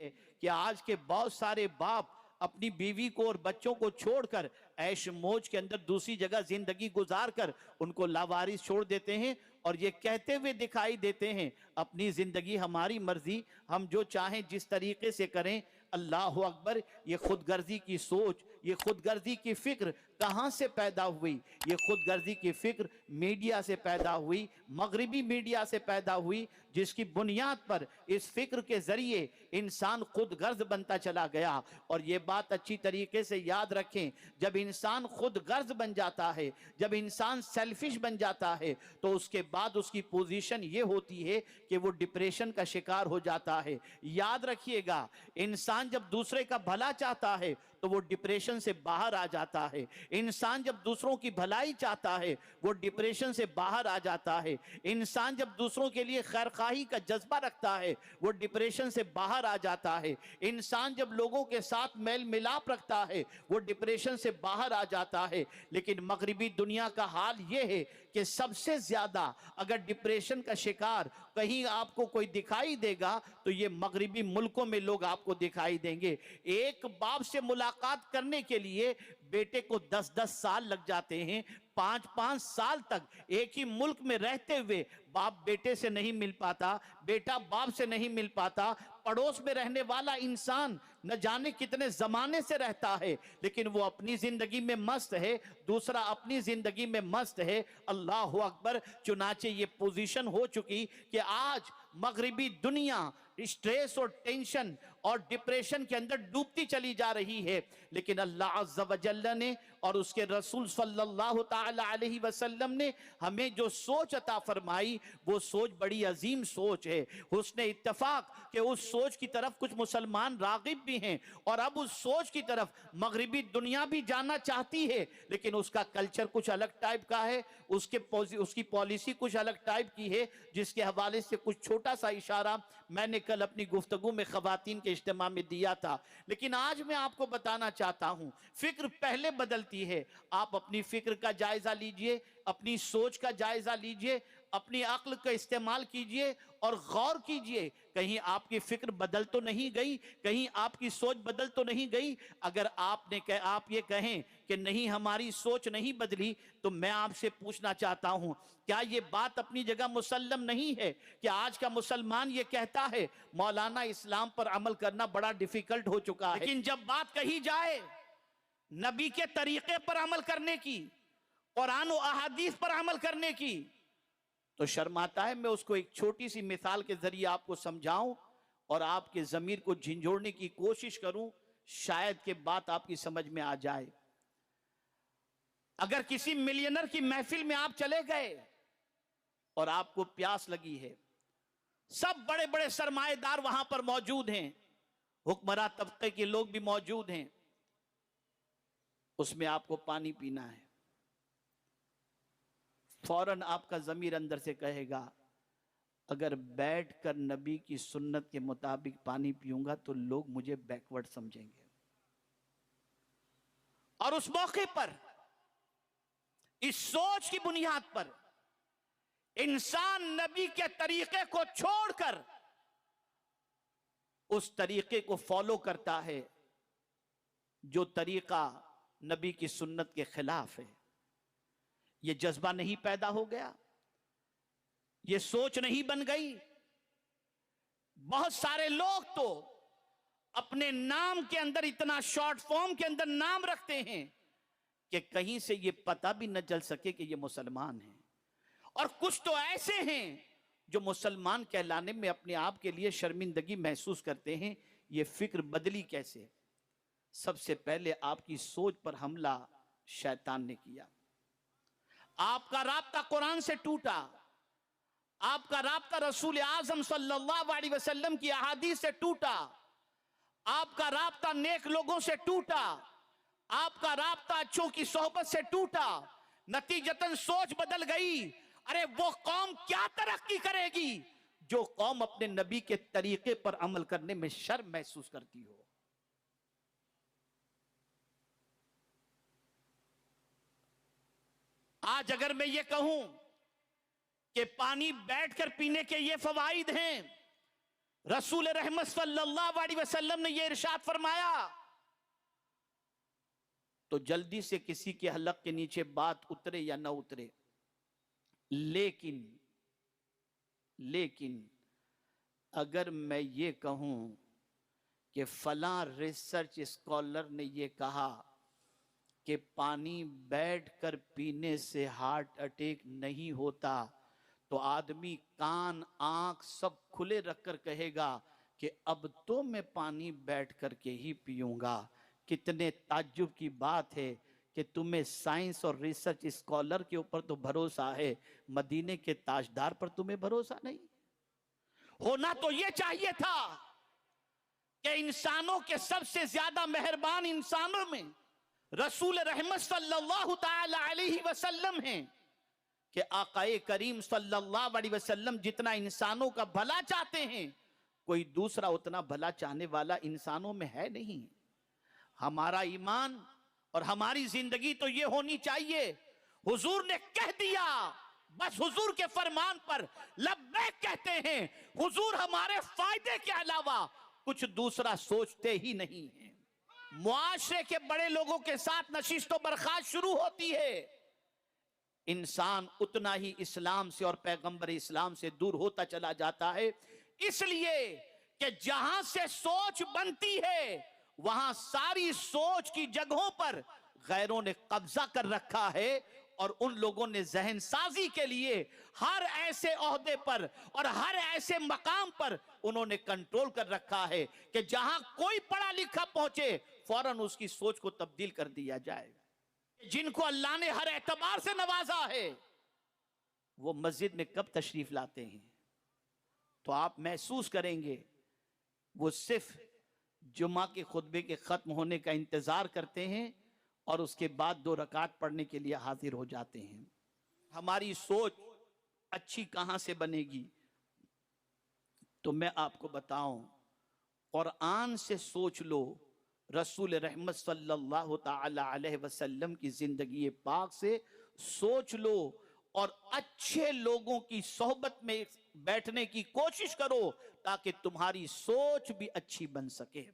है कि आज के बहुत सारे बाप अपनी बीवी को और बच्चों को छोड़कर ऐश मौज के अंदर दूसरी जगह जिंदगी गुजार कर उनको लावारिस छोड़ देते हैं और ये कहते हुए दिखाई देते हैं अपनी जिंदगी हमारी मर्जी, हम जो चाहें जिस तरीके से करें। अल्लाह अकबर। ये खुदगर्जी की सोच, ये खुदगर्जी की फिक्र कहां से पैदा हुई? ये खुदगर्जी की फिक्र मीडिया से पैदा हुई, मगरिबी मीडिया से पैदा हुई, जिसकी बुनियाद पर इस फिक्र के जरिए इंसान खुदगर्ज बनता चला गया। और ये बात अच्छी तरीके से याद रखें, जब इंसान खुदगर्ज बन जाता है, जब इंसान सेल्फिश बन जाता है, तो उसके बाद उसकी पोजीशन ये होती है कि वो डिप्रेशन का शिकार हो जाता है। याद रखिएगा, इंसान जब दूसरे का भला चाहता है तो वो डिप्रेशन से बाहर आ जाता है। इंसान जब दूसरों की भलाई चाहता है वो डिप्रेशन से बाहर आ जाता है। इंसान जब दूसरों के लिए खैरखाही का जज्बा रखता है वो डिप्रेशन से बाहर आ जाता है। इंसान जब लोगों के साथ मेल मिलाप रखता है वो डिप्रेशन से बाहर आ जाता है। लेकिन मगरिबी दुनिया का हाल ये है कि सबसे ज्यादा अगर डिप्रेशन का शिकार कहीं आपको कोई दिखाई देगा तो ये मगरिबी मुल्कों में लोग आपको दिखाई देंगे। एक बाप से मुलाकात करने के लिए बेटे को 10-10 साल लग जाते हैं, 5-5 साल तक एक ही मुल्क में रहते हुए बाप बेटे से नहीं मिल पाता, बेटा बाप से नहीं मिल पाता। पड़ोस में रहने वाला इंसान न जाने कितने जमाने से रहता है, लेकिन वो अपनी जिंदगी में मस्त है, दूसरा अपनी जिंदगी में मस्त है। अल्लाह अकबर। चुनाचे ये पोजीशन हो चुकी कि आज मगरिबी दुनिया स्ट्रेस और टेंशन और डिप्रेशन के अंदर डूबती चली जा रही है। लेकिन अल्लाह अज़्ज़ व जल्ल ने और उसके रसूल सल्लल्लाहु ताला अलैहि वसल्लम ने हमें जो सोच अता फरमाई वो सोच बड़ी अजीम सोच है। हुस्ने इत्तफाक कि उस सोच की तरफ कुछ मुसलमान रागिब भी हैं और अब उस सोच की तरफ मगरिबी दुनिया भी जाना चाहती है, लेकिन उसका कल्चर कुछ अलग टाइप का है, उसकी पॉलिसी कुछ अलग टाइप की है, जिसके हवाले से कुछ छोटा सा इशारा मैंने कल अपनी गुफ्तगू में खवातीन के इज्तिमा में दिया था। लेकिन आज मैं आपको बताना चाहता हूं, फिक्र पहले बदलती है। आप अपनी फिक्र का जायजा लीजिए, अपनी सोच का जायजा लीजिए, अपनी अक्ल का इस्तेमाल कीजिए और गौर कीजिए कहीं आपकी फिक्र बदल तो नहीं गई, कहीं आपकी सोच बदल तो नहीं गई। अगर आप ये कहें कि नहीं हमारी सोच नहीं बदली, तो मैं आपसे पूछना चाहता हूं, क्या ये बात अपनी जगह मुसल्लम नहीं है कि आज का मुसलमान ये कहता है मौलाना इस्लाम पर अमल करना बड़ा डिफिकल्ट हो चुका है, लेकिन जब बात कही जाए नबी के तरीके पर अमल करने की, कुरान और अहादीस पर अमल करने की, तो शर्माता है। मैं उसको एक छोटी सी मिसाल के जरिए आपको समझाऊं और आपके जमीर को झिंझोड़ने की कोशिश करूं, शायद के बात आपकी समझ में आ जाए। अगर किसी मिलियनर की महफिल में आप चले गए और आपको प्यास लगी है, सब बड़े बड़े सरमाएदार वहां पर मौजूद हैं, हुक्मरान तबके के लोग भी मौजूद हैं, उसमें आपको पानी पीना है, फौरन आपका ज़मीर अंदर से कहेगा अगर बैठकर नबी की सुन्नत के मुताबिक पानी पीऊंगा तो लोग मुझे बैकवर्ड समझेंगे। और उस मौके पर इस सोच की बुनियाद पर इंसान नबी के तरीके को छोड़कर उस तरीके को फॉलो करता है जो तरीका नबी की सुन्नत के खिलाफ है। यह जज्बा नहीं पैदा हो गया, यह सोच नहीं बन गई। बहुत सारे लोग तो अपने नाम के अंदर इतना शॉर्ट फॉर्म के अंदर नाम रखते हैं कि कहीं से यह पता भी न चल सके कि यह मुसलमान हैं। और कुछ तो ऐसे हैं जो मुसलमान कहलाने में अपने आप के लिए शर्मिंदगी महसूस करते हैं। यह फिक्र बदली कैसे? सबसे पहले आपकी सोच पर हमला शैतान ने किया। आपका राब्ता कुरान से टूटा, आपका राब्ता रसूल आजम सल्लल्लाहु अलैहि वसल्लम की अहादीस से टूटा, आपका राब्ता नेक लोगों से टूटा, आपका राब्ता अच्छों की सोहबत से टूटा। नतीजतन सोच बदल गई। अरे वो कौम क्या तरक्की करेगी जो कौम अपने नबी के तरीके पर अमल करने में शर्म महसूस करती हो। आज अगर मैं ये कहूं कि पानी बैठकर पीने के ये फवाइद हैं, रसूल रहमत सल्लल्लाहु अलैहि वसल्लम ने यह इरशाद फरमाया तो जल्दी से किसी के हलक के नीचे बात उतरे या ना उतरे, लेकिन लेकिन अगर मैं ये कहूं कि फला रिसर्च स्कॉलर ने ये कहा कि पानी बैठकर पीने से हार्ट अटैक नहीं होता, तो आदमी कान आंख सब खुले रखकर कहेगा कि अब तो मैं पानी बैठ करके ही पीऊंगा। कितने ताज्जुब की बात है कि तुम्हें साइंस और रिसर्च स्कॉलर के ऊपर तो भरोसा है, मदीने के ताजदार पर तुम्हें भरोसा नहीं। होना तो यह चाहिए था कि इंसानों के सबसे ज्यादा मेहरबान इंसानों में रसूल रहमत सल्लल्लाहु ताला अलैहि वसल्लम हैं कि आकाए करीम सल्लल्लाहु अलैहि वसल्लम जितना इंसानों का भला चाहते हैं, कोई दूसरा उतना भला चाहने वाला इंसानों में है नहीं। हमारा ईमान और हमारी जिंदगी तो ये होनी चाहिए, हुजूर ने कह दिया, बस हुजूर के फरमान पर लब्बैक कहते हैं। हुजूर हमारे फायदे के अलावा कुछ दूसरा सोचते ही नहीं है। मुआशरे के बड़े लोगों के साथ नशिस्तो बर्खास्त शुरू होती है, इंसान उतना ही इस्लाम से और पैगंबर इस्लाम से दूर होता चला जाता है। इसलिए कि जहां से सोच बनती है वहां सारी सोच की जगहों पर गैरों ने कब्जा कर रखा है, और उन लोगों ने जहन साजी के लिए हर ऐसे ओहदे पर और हर ऐसे मकाम पर उन्होंने कंट्रोल कर रखा है कि जहां कोई पढ़ा लिखा पहुंचे फौरन उसकी सोच को तब्दील कर दिया जाए। जिनको अल्लाह ने हर एतबार से नवाजा है वो मस्जिद में कब तशरीफ लाते हैं तो आप महसूस करेंगे वो सिर्फ जुमा के खुतबे के खत्म होने का इंतजार करते हैं और उसके बाद 2 रकात पढ़ने के लिए हाजिर हो जाते हैं। हमारी सोच अच्छी कहां से बनेगी? तो मैं आपको बताऊं, कुरान से सोच लो, रसूल रहमत सल्लल्लाहु ताला अलैहि वसल्लम की जिंदगी पाक से सोच लो, और अच्छे लोगों की सोहबत में बैठने की कोशिश करो ताकि तुम्हारी सोच भी अच्छी बन सके।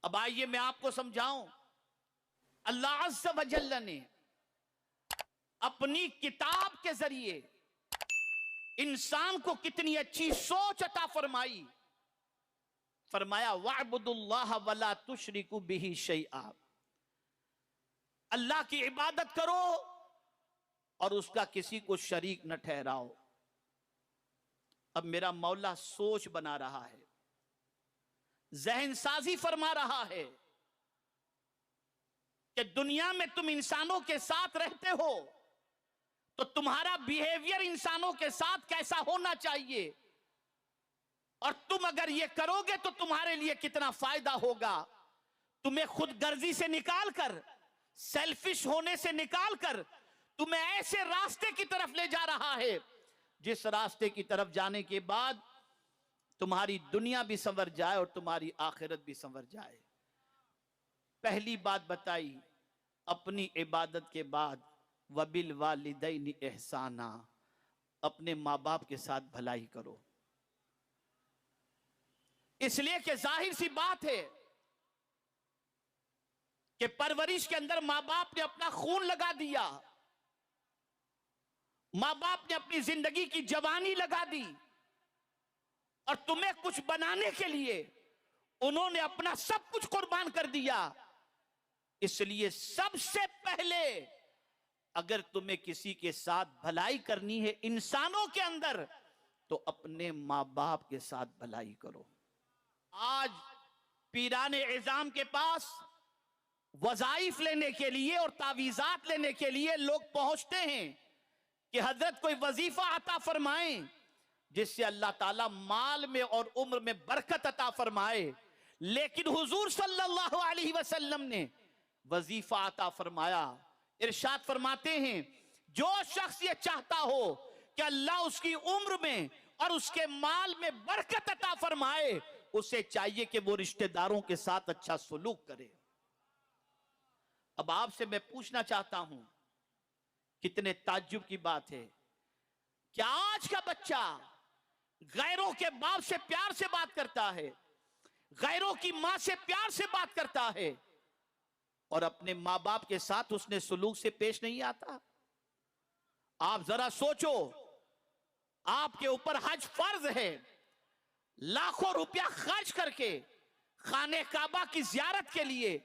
अब आइए मैं आपको समझाऊं, अल्लाह अज़्ज़ व जल्ल ने अपनी किताब के जरिए इंसान को कितनी अच्छी सोच अता फरमाई। फरमाया वअबुदुल्लाह वला तुशरिकु बिही शैआ, अल्लाह की इबादत करो और उसका किसी को शरीक न ठहराओ। अब मेरा मौला सोच बना रहा है, जहन साजी फरमा रहा है कि दुनिया में तुम इंसानों के साथ रहते हो तो तुम्हारा बिहेवियर इंसानों के साथ कैसा होना चाहिए, और तुम अगर ये करोगे तो तुम्हारे लिए कितना फायदा होगा। तुम्हें खुद गर्जी से निकालकर, सेल्फिश होने से निकालकर तुम्हें ऐसे रास्ते की तरफ ले जा रहा है जिस रास्ते की तरफ जाने के बाद तुम्हारी दुनिया भी संवर जाए और तुम्हारी आखिरत भी संवर जाए। पहली बात बताई, अपनी इबादत के बाद वबिल वालिदैनि एहसाना, अपने माँ बाप के साथ भलाई करो। इसलिए कि जाहिर सी बात है कि परवरिश के अंदर माँ बाप ने अपना खून लगा दिया, माँ बाप ने अपनी जिंदगी की जवानी लगा दी, और तुम्हें कुछ बनाने के लिए उन्होंने अपना सब कुछ कुर्बान कर दिया। इसलिए सबसे पहले अगर तुम्हें किसी के साथ भलाई करनी है इंसानों के अंदर, तो अपने माँ बाप के साथ भलाई करो। आज पीराने इज़ाम के पास वज़ाइफ लेने के लिए और तावीज़ात लेने के लिए लोग पहुंचते हैं कि हजरत कोई वजीफा अता फरमाएं जिससे अल्लाह ताला माल में और उम्र में बरकत अता फरमाए। लेकिन हुजूर सल्लल्लाहु अलैहि वसल्लम ने वजीफा अता फरमाया। इरशाद फरमाते हैं, जो शख्स ये चाहता हो कि अल्लाह उसकी उम्र में और उसके माल में बरकत अता फरमाए, उसे चाहिए कि वो रिश्तेदारों के साथ अच्छा सलूक करे। अब आपसे मैं पूछना चाहता हूं, कितने ताज्जुब की बात है कि आज का बच्चा गैरों के बाप से प्यार से बात करता है, गैरों की मां से प्यार से बात करता है, और अपने मां बाप के साथ उसने सुलूक से पेश नहीं आता। आप जरा सोचो, आपके ऊपर हज फर्ज है, लाखों रुपया खर्च करके खाने काबा की जियारत के लिए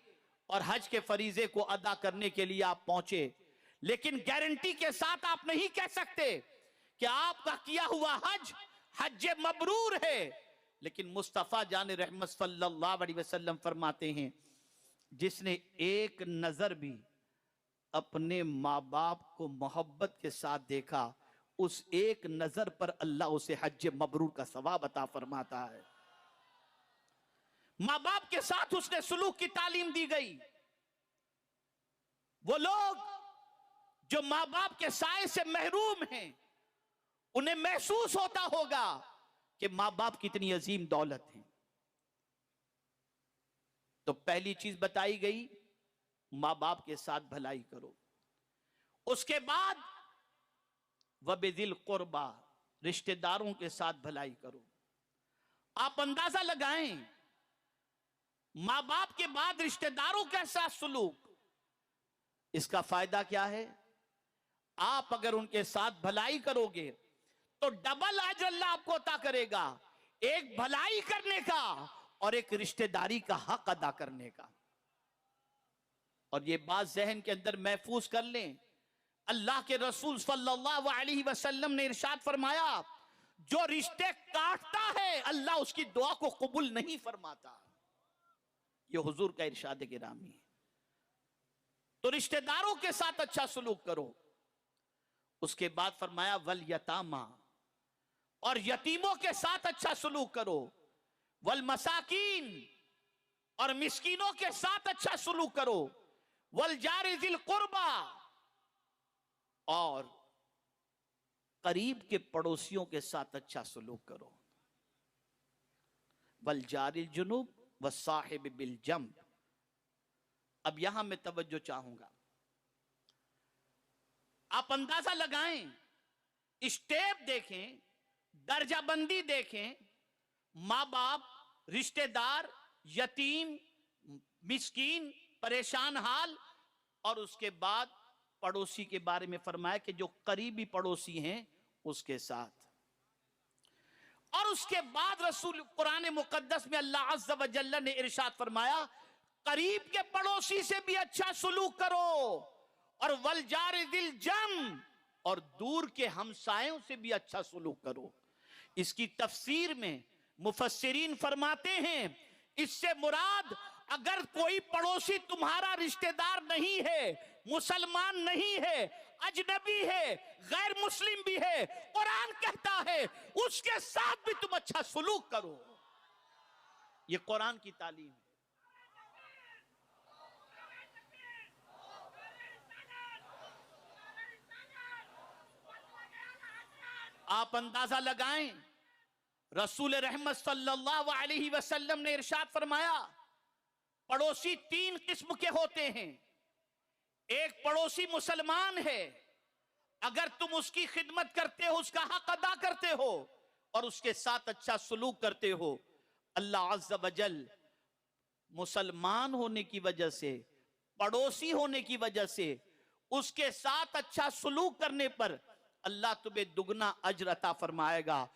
और हज के फरीजे को अदा करने के लिए आप पहुंचे, लेकिन गारंटी के साथ आप नहीं कह सकते कि आपका किया हुआ हज हज मबरूर है। लेकिन मुस्तफा जान रहमत सल्लल्लाहु अलैहि वसल्लम फरमाते हैं, जिसने एक नजर भी अपने माँ बाप को मोहब्बत के साथ देखा, उस एक नजर पर अल्लाह उसे हज मबरूर का सवाब अता फरमाता है। माँ बाप के साथ उसने सुलूक की तालीम दी गई। वो लोग जो माँ बाप के साए से महरूम हैं, उन्हें महसूस होता होगा कि माँ बाप कितनी अजीम दौलत है। तो पहली चीज बताई गई, माँ बाप के साथ भलाई करो। उसके बाद वबिदिल कुर्बा, रिश्तेदारों के साथ भलाई करो। आप अंदाजा लगाएं, मां बाप के बाद रिश्तेदारों के साथ सुलूक, इसका फायदा क्या है? आप अगर उनके साथ भलाई करोगे तो डबल अजर अल्लाह आपको अता करेगा, एक भलाई करने का और एक रिश्तेदारी का हक अदा करने का। और ये बात जहन के अंदर महफूज कर लें, अल्लाह के रसूल सल्लल्लाहु अलैहि वसल्लम ने इरशाद फरमाया, जो रिश्ते काटता है अल्लाह उसकी दुआ को कबूल नहीं फरमाता। ये हुजूर का इरशाद गिरामी है। तो रिश्तेदारों के साथ अच्छा सलूक करो। उसके बाद फरमाया वल यतामा, और यतीमों के साथ अच्छा सलूक करो। वल मसाकीन, और मिस्कीनों के साथ अच्छा सलूक करो। वल जारि जिल कुर्बा, और करीब के पड़ोसियों के साथ अच्छा सलूक करो। वल जारिल जुनूब व साहिब बिल जंब। अब यहां मैं तवज्जो चाहूंगा, आप अंदाजा लगाएं, स्टेप देखें, दर्जाबंदी देखें। मां बाप, रिश्तेदार, यतीम, मिस्कीन, परेशान हाल, और उसके बाद पड़ोसी के बारे में फरमाया कि जो करीबी पड़ोसी हैं उसके साथ। और उसके बाद रसूल कुरान मुकद्दस में अल्लाह अज़्ज़ व जल्ल ने इरशाद फरमाया, करीब के पड़ोसी से भी अच्छा सुलूक करो, और वल जारि दिल जम, और दूर के हमसायों से भी अच्छा सुलूक करो। इसकी तफसीर में मुफस्सिरीन फरमाते हैं, इससे मुराद अगर कोई पड़ोसी तुम्हारा रिश्तेदार नहीं है, मुसलमान नहीं है, अजनबी है, गैर मुस्लिम भी है, कुरान कहता है उसके साथ भी तुम अच्छा सुलूक करो। ये कुरान की तालीम है। आप अंदाजा लगाएं, रसूल रहमत सल्लल्लाहु अलैहि वसल्लम ने इरशाद फरमाया, पड़ोसी तीन किस्म के होते हैं। एक पड़ोसी मुसलमान है, अगर तुम उसकी खिदमत करते हो, उसका हक अदा करते हो और उसके साथ अच्छा सलूक करते हो, अल्लाह अज़्ज़ व जल मुसलमान होने की वजह से, पड़ोसी होने की वजह से, उसके साथ अच्छा सलूक करने पर अल्लाह तुम्हें दुगना अजर अता फरमाएगा।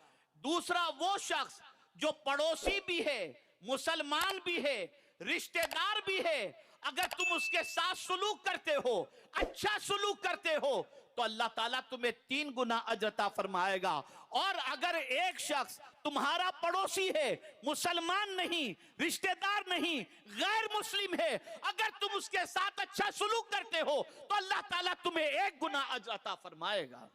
दूसरा वो शख्स जो पड़ोसी भी है, मुसलमान भी है, रिश्तेदार भी है, अगर तुम उसके साथ सुलूक करते हो, अच्छा सुलूक करते हो, तो अल्लाह ताला तुम्हें 3 गुना अजर अता फरमाएगा। और अगर एक शख्स तुम्हारा पड़ोसी है, मुसलमान नहीं, रिश्तेदार नहीं, गैर मुस्लिम है, अगर तुम उसके साथ अच्छा सुलूक करते हो तो अल्लाह ताला तुम्हें 1 गुना अजर अता फरमाएगा।